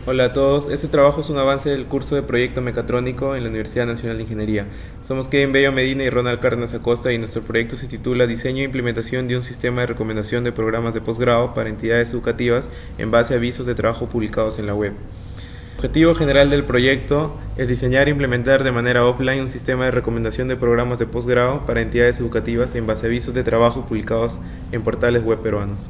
Hola a todos, este trabajo es un avance del curso de Proyecto Mecatrónico en la Universidad Nacional de Ingeniería. Somos Kevin Bello Medina y Ronald Cárdenas Acosta y nuestro proyecto se titula Diseño e implementación de un sistema de recomendación de programas de posgrado para entidades educativas en base a avisos de trabajo publicados en la web. El objetivo general del proyecto es diseñar e implementar de manera offline un sistema de recomendación de programas de posgrado para entidades educativas en base a avisos de trabajo publicados en portales web peruanos.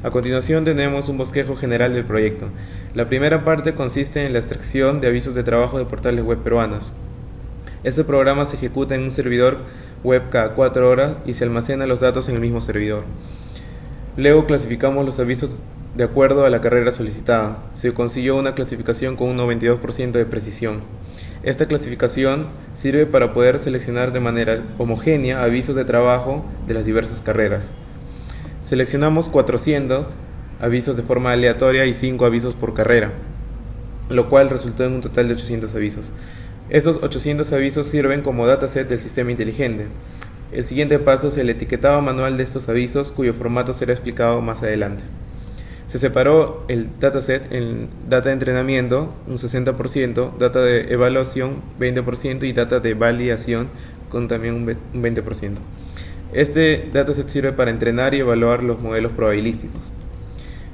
A continuación tenemos un bosquejo general del proyecto. La primera parte consiste en la extracción de avisos de trabajo de portales web peruanas. Este programa se ejecuta en un servidor web cada 4 horas y se almacena los datos en el mismo servidor. Luego clasificamos los avisos de acuerdo a la carrera solicitada. Se consiguió una clasificación con un 92% de precisión. Esta clasificación sirve para poder seleccionar de manera homogénea avisos de trabajo de las diversas carreras. Seleccionamos 400 avisos de forma aleatoria y 5 avisos por carrera, lo cual resultó en un total de 800 avisos. Estos 800 avisos sirven como dataset del sistema inteligente. El siguiente paso es el etiquetado manual de estos avisos, cuyo formato será explicado más adelante. Se separó el dataset en data de entrenamiento, un 60%, data de evaluación, 20% y data de validación, con también un 20%. Este dataset sirve para entrenar y evaluar los modelos probabilísticos.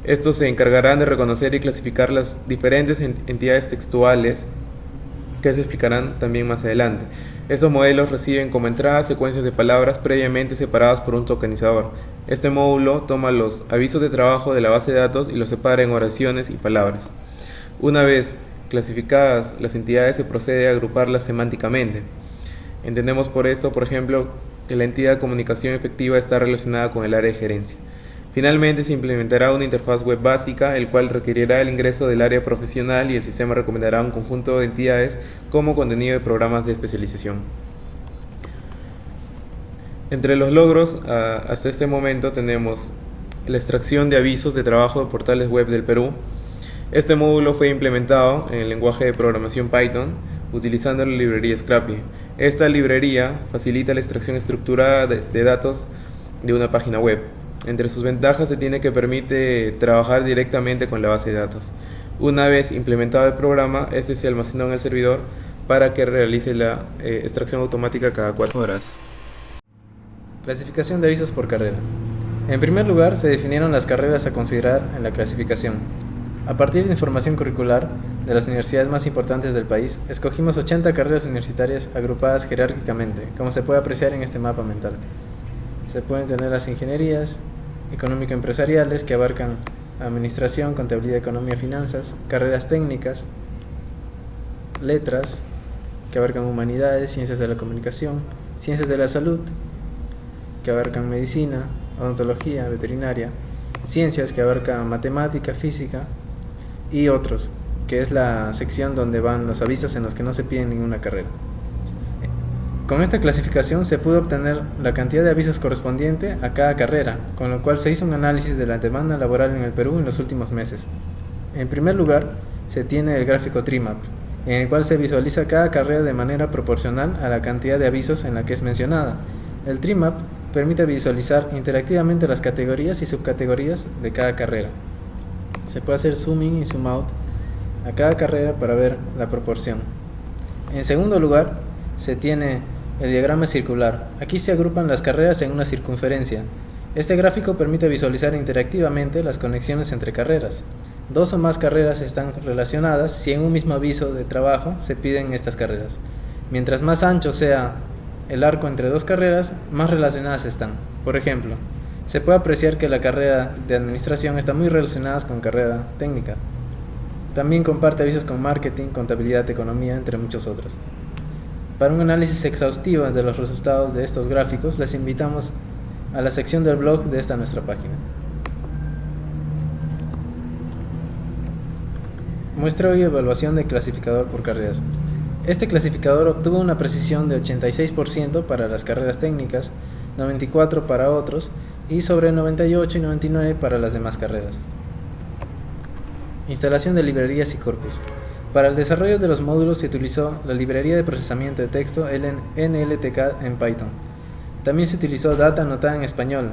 Estos se encargarán de reconocer y clasificar las diferentes entidades textuales que se explicarán también más adelante. Estos modelos reciben como entrada secuencias de palabras previamente separadas por un tokenizador. Este módulo toma los avisos de trabajo de la base de datos y los separa en oraciones y palabras. Una vez clasificadas las entidades, se procede a agruparlas semánticamente. Entendemos por esto, por ejemplo, que la entidad de comunicación efectiva está relacionada con el área de gerencia. Finalmente, se implementará una interfaz web básica, el cual requerirá el ingreso del área profesional y el sistema recomendará un conjunto de entidades como contenido de programas de especialización. Entre los logros hasta este momento tenemos la extracción de avisos de trabajo de portales web del Perú. Este módulo fue implementado en el lenguaje de programación Python utilizando la librería Scrappy. Esta librería facilita la extracción estructurada de datos de una página web. Entre sus ventajas se tiene que permite trabajar directamente con la base de datos. Una vez implementado el programa, este se almacenó en el servidor para que realice la extracción automática cada 4 horas. Clasificación de avisos por carrera. En primer lugar, se definieron las carreras a considerar en la clasificación. A partir de información curricular de las universidades más importantes del país, escogimos 80 carreras universitarias agrupadas jerárquicamente, como se puede apreciar en este mapa mental. Se pueden tener las ingenierías económico-empresariales, que abarcan administración, contabilidad, economía, finanzas; carreras técnicas, letras, que abarcan humanidades, ciencias de la comunicación; ciencias de la salud, que abarcan medicina, odontología, veterinaria; ciencias, que abarcan matemática, física y otros, que es la sección donde van los avisos en los que no se pide ninguna carrera. Con esta clasificación se pudo obtener la cantidad de avisos correspondiente a cada carrera, con lo cual se hizo un análisis de la demanda laboral en el Perú en los últimos meses. En primer lugar, se tiene el gráfico TreeMap, en el cual se visualiza cada carrera de manera proporcional a la cantidad de avisos en la que es mencionada. El TreeMap permite visualizar interactivamente las categorías y subcategorías de cada carrera. Se puede hacer zoom in y zoom out a cada carrera para ver la proporción. En segundo lugar, se tiene el diagrama circular. Aquí se agrupan las carreras en una circunferencia. Este gráfico permite visualizar interactivamente las conexiones entre carreras. Dos o más carreras están relacionadas si en un mismo aviso de trabajo se piden estas carreras. Mientras más ancho sea el arco entre dos carreras, más relacionadas están. Por ejemplo, se puede apreciar que la carrera de administración está muy relacionada con carrera técnica. También comparte avisos con marketing, contabilidad, economía, entre muchos otros. Para un análisis exhaustivo de los resultados de estos gráficos, les invitamos a la sección del blog de esta nuestra página. Muestreo y evaluación de clasificador por carreras. Este clasificador obtuvo una precisión de 86% para las carreras técnicas, 94% para otros y sobre 98 y 99% para las demás carreras. Instalación de librerías y corpus. Para el desarrollo de los módulos se utilizó la librería de procesamiento de texto NLTK en Python. También se utilizó data anotada en español,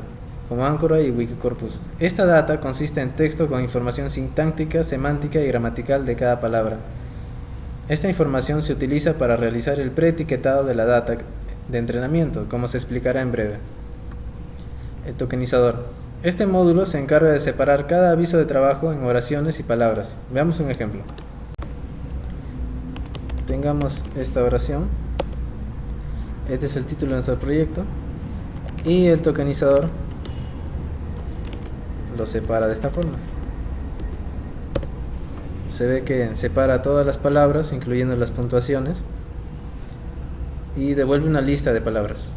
como Áncora y Wikicorpus. Esta data consiste en texto con información sintáctica, semántica y gramatical de cada palabra. Esta información se utiliza para realizar el preetiquetado de la data de entrenamiento, como se explicará en breve. El tokenizador. Este módulo se encarga de separar cada aviso de trabajo en oraciones y palabras. Veamos un ejemplo. Tengamos esta oración. Este es el título de nuestro proyecto. Y el tokenizador lo separa de esta forma. Se ve que separa todas las palabras, incluyendo las puntuaciones, y devuelve una lista de palabras.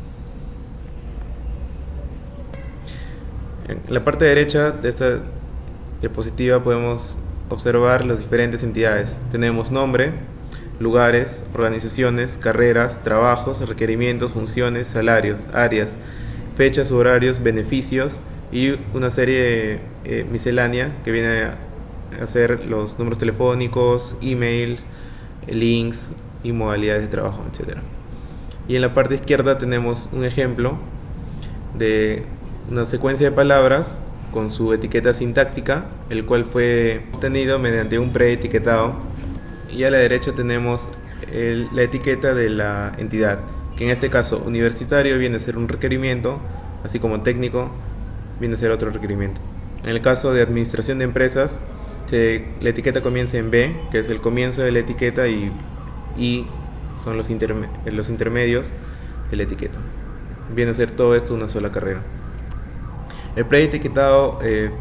En la parte derecha de esta diapositiva podemos observar las diferentes entidades. Tenemos nombre, lugares, organizaciones, carreras, trabajos, requerimientos, funciones, salarios, áreas, fechas, horarios, beneficios y una serie miscelánea que viene a ser los números telefónicos, emails, links y modalidades de trabajo, etc. Y en la parte izquierda tenemos un ejemplo de una secuencia de palabras con su etiqueta sintáctica, el cual fue obtenido mediante un preetiquetado. Y a la derecha tenemos la etiqueta de la entidad, que en este caso universitario viene a ser un requerimiento, así como técnico viene a ser otro requerimiento. En el caso de administración de empresas, la etiqueta comienza en B, que es el comienzo de la etiqueta, y I son los intermedios de la etiqueta. Viene a ser todo esto una sola carrera. El preetiquetado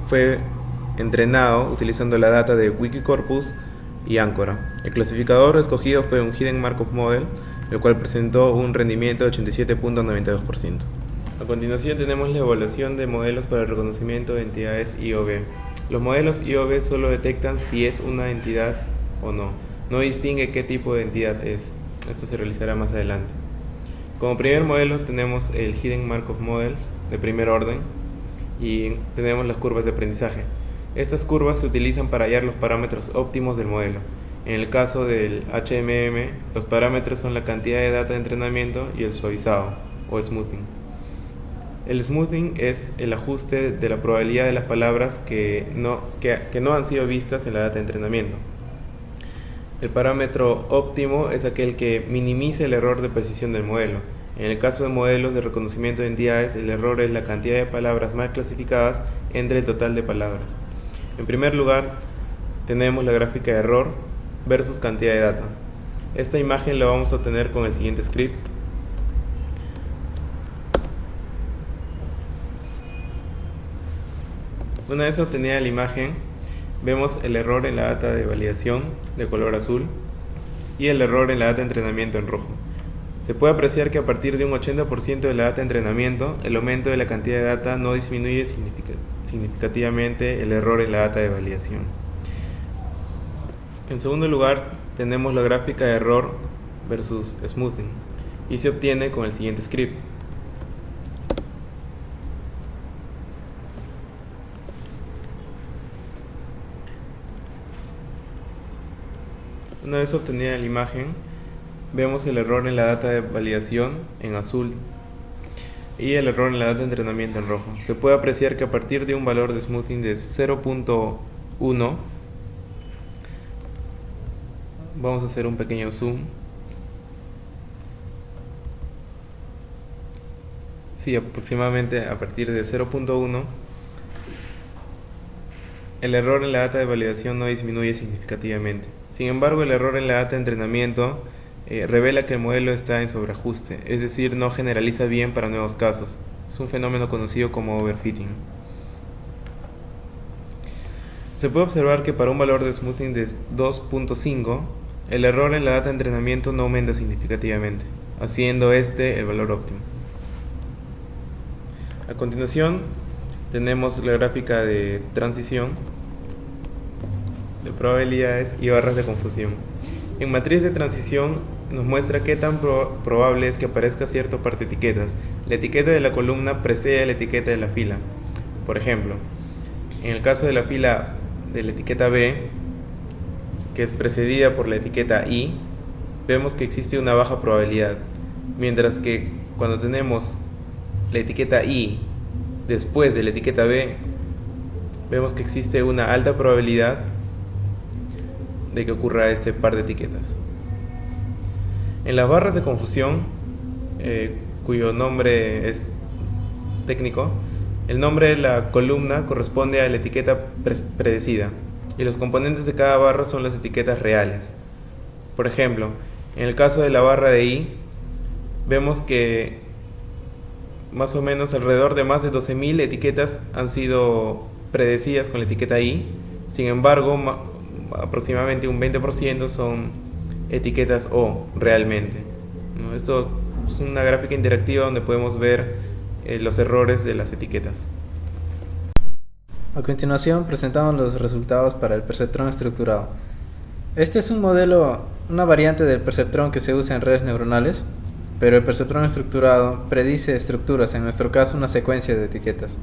fue entrenado utilizando la data de Wikicorpus y Áncora. El clasificador escogido fue un Hidden Markov Model, el cual presentó un rendimiento de 87.92%. A continuación tenemos la evaluación de modelos para el reconocimiento de entidades IOB. Los modelos IOB solo detectan si es una entidad o no. No distingue qué tipo de entidad es. Esto se realizará más adelante. Como primer modelo tenemos el Hidden Markov Models de primer orden y tenemos las curvas de aprendizaje. Estas curvas se utilizan para hallar los parámetros óptimos del modelo. En el caso del HMM, los parámetros son la cantidad de data de entrenamiento y el suavizado o smoothing. El smoothing es el ajuste de la probabilidad de las palabras que no han sido vistas en la data de entrenamiento. El parámetro óptimo es aquel que minimiza el error de precisión del modelo. En el caso de modelos de reconocimiento de entidades, el error es la cantidad de palabras mal clasificadas entre el total de palabras. En primer lugar, tenemos la gráfica de error versus cantidad de data. Esta imagen la vamos a obtener con el siguiente script. Una vez obtenida la imagen, vemos el error en la data de validación de color azul y el error en la data de entrenamiento en rojo. Se puede apreciar que a partir de un 80% de la data de entrenamiento, el aumento de la cantidad de data no disminuye significativamente el error en la data de validación. En segundo lugar, tenemos la gráfica de error versus smoothing y se obtiene con el siguiente script. Una vez obtenida la imagen, vemos el error en la data de validación en azul y el error en la data de entrenamiento en rojo. Se puede apreciar que a partir de un valor de smoothing de 0.1, vamos a hacer un pequeño zoom. Sí, aproximadamente a partir de 0.1, el error en la data de validación no disminuye significativamente. Sin embargo, el error en la data de entrenamiento revela que el modelo está en sobreajuste, es decir, no generaliza bien para nuevos casos. Es un fenómeno conocido como overfitting. Se puede observar que para un valor de smoothing de 2.5, el error en la data de entrenamiento no aumenta significativamente, haciendo este el valor óptimo. A continuación, tenemos la gráfica de transición, de probabilidades y barras de confusión. En matriz de transición nos muestra qué tan probable es que aparezca cierto par de etiquetas. La etiqueta de la columna precede a la etiqueta de la fila. Por ejemplo, en el caso de la fila de la etiqueta B, que es precedida por la etiqueta I, vemos que existe una baja probabilidad, mientras que cuando tenemos la etiqueta I después de la etiqueta B, vemos que existe una alta probabilidad de que ocurra este par de etiquetas. En las barras de confusión, cuyo nombre es técnico, el nombre de la columna corresponde a la etiqueta predecida y los componentes de cada barra son las etiquetas reales. Por ejemplo, en el caso de la barra de I, vemos que más o menos alrededor de más de 12.000 etiquetas han sido predecidas con la etiqueta I. Sin embargo, aproximadamente un 20% son etiquetas O realmente, ¿no? Esto es una gráfica interactiva donde podemos ver los errores de las etiquetas. A continuación presentamos los resultados para el perceptrón estructurado. Este es un modelo, una variante del perceptrón que se usa en redes neuronales, pero el perceptrón estructurado predice estructuras, en nuestro caso una secuencia de etiquetas.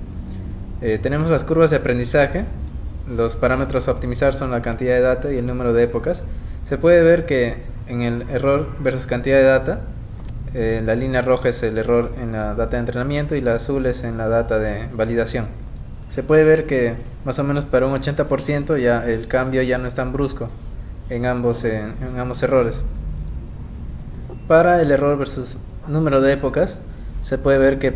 Tenemos las curvas de aprendizaje. Los parámetros a optimizar son la cantidad de data y el número de épocas. Se puede ver que en el error versus cantidad de data, la línea roja es el error en la data de entrenamiento y la azul es en la data de validación. Se puede ver que más o menos para un 80% ya el cambio ya no es tan brusco en ambos errores. Para el error versus número de épocas, se puede ver que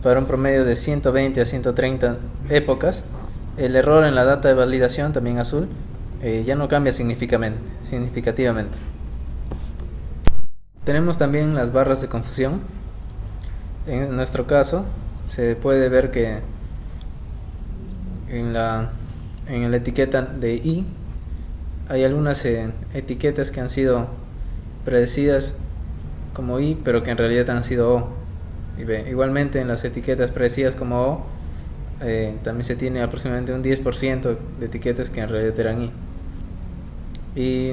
para un promedio de 120 a 130 épocas, el error en la data de validación, también azul, ya no cambia significativamente. Tenemos también las barras de confusión. En nuestro caso, se puede ver que en la etiqueta de I hay algunas etiquetas que han sido predecidas como I, pero que en realidad han sido O. Y B. Igualmente en las etiquetas predecidas como O, también se tiene aproximadamente un 10% de etiquetas que en realidad eran I. Y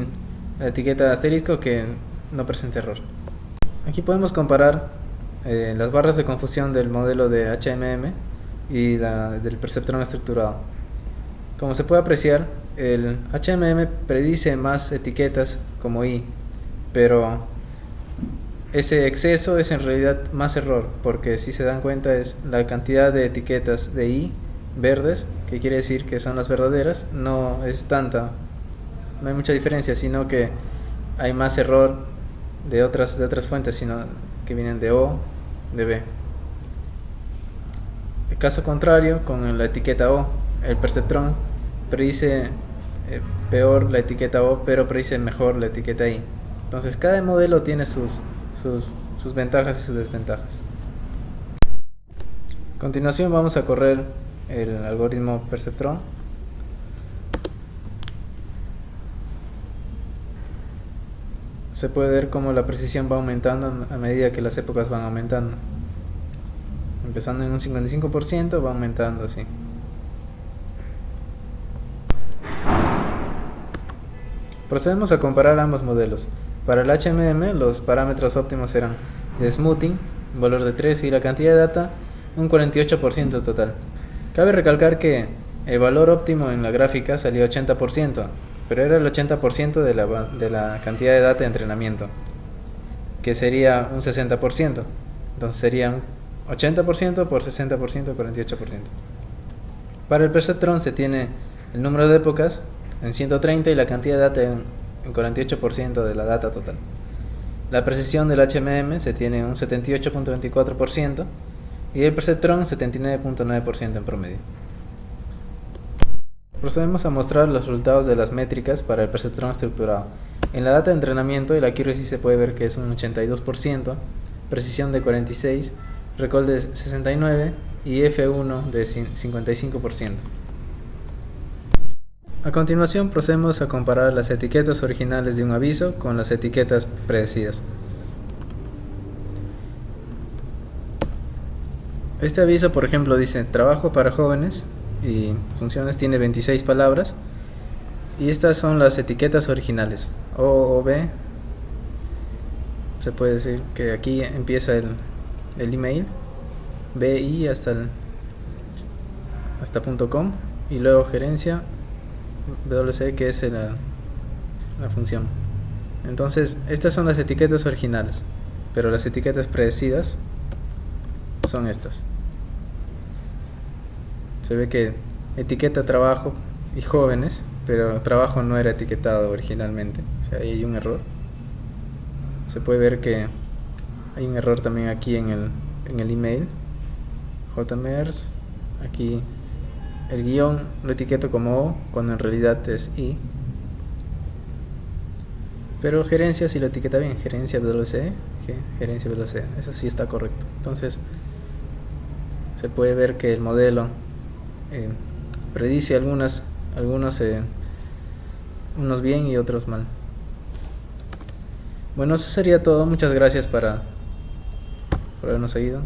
la etiqueta de asterisco que no presenta error. Aquí podemos comparar las barras de confusión del modelo de HMM y del perceptrón estructurado. Como se puede apreciar, el HMM predice más etiquetas como I, pero ese exceso es en realidad más error, porque si se dan cuenta es la cantidad de etiquetas de I verdes, que quiere decir que son las verdaderas, no es tanta, no hay mucha diferencia, sino que hay más error de otras fuentes, sino que vienen de O, de B. El caso contrario, con la etiqueta O, el perceptrón predice peor la etiqueta O, pero predice mejor la etiqueta I. Entonces cada modelo tiene sus ventajas y sus desventajas. A continuación vamos a correr el algoritmo perceptrón. Se puede ver cómo la precisión va aumentando a medida que las épocas van aumentando. Empezando en un 55%, va aumentando así. Procedemos a comparar ambos modelos. Para el HMM, los parámetros óptimos eran de smoothing, un valor de 3, y la cantidad de data, un 48% total. Cabe recalcar que el valor óptimo en la gráfica salió 80%, pero era el 80% de la cantidad de data de entrenamiento, que sería un 60%. Entonces sería un 80% por 60%, 48%. Para el perceptrón se tiene el número de épocas en 130 y la cantidad de data en 48% de la data total. La precisión del HMM se tiene un 78.24% y el perceptrón 79.9% en promedio. Procedemos a mostrar los resultados de las métricas para el perceptrón estructurado. En la data de entrenamiento el accuracy se puede ver que es un 82%, precisión de 46%, recall de 69% y F1 de 55%. A continuación procedemos a comparar las etiquetas originales de un aviso con las etiquetas predecidas. Este aviso, por ejemplo, dice trabajo para jóvenes y funciones, tiene 26 palabras, y estas son las etiquetas originales, O o B. Se puede decir que aquí empieza el email, BI hasta .com, y luego gerencia WC, que es la función. Entonces estas son las etiquetas originales, pero las etiquetas predecidas son estas. Se ve que etiqueta trabajo y jóvenes, pero trabajo no era etiquetado originalmente. O sea, ahí hay un error. Se puede ver que hay un error también aquí en el email. JMERS. Aquí el guión lo etiqueto como O, cuando en realidad es I. Pero gerencia sí lo etiqueta bien, gerencia WC, gerencia WC, eso sí está correcto. Entonces se puede ver que el modelo predice algunos unos bien y otros mal. Bueno, eso sería todo. Muchas gracias por habernos seguido.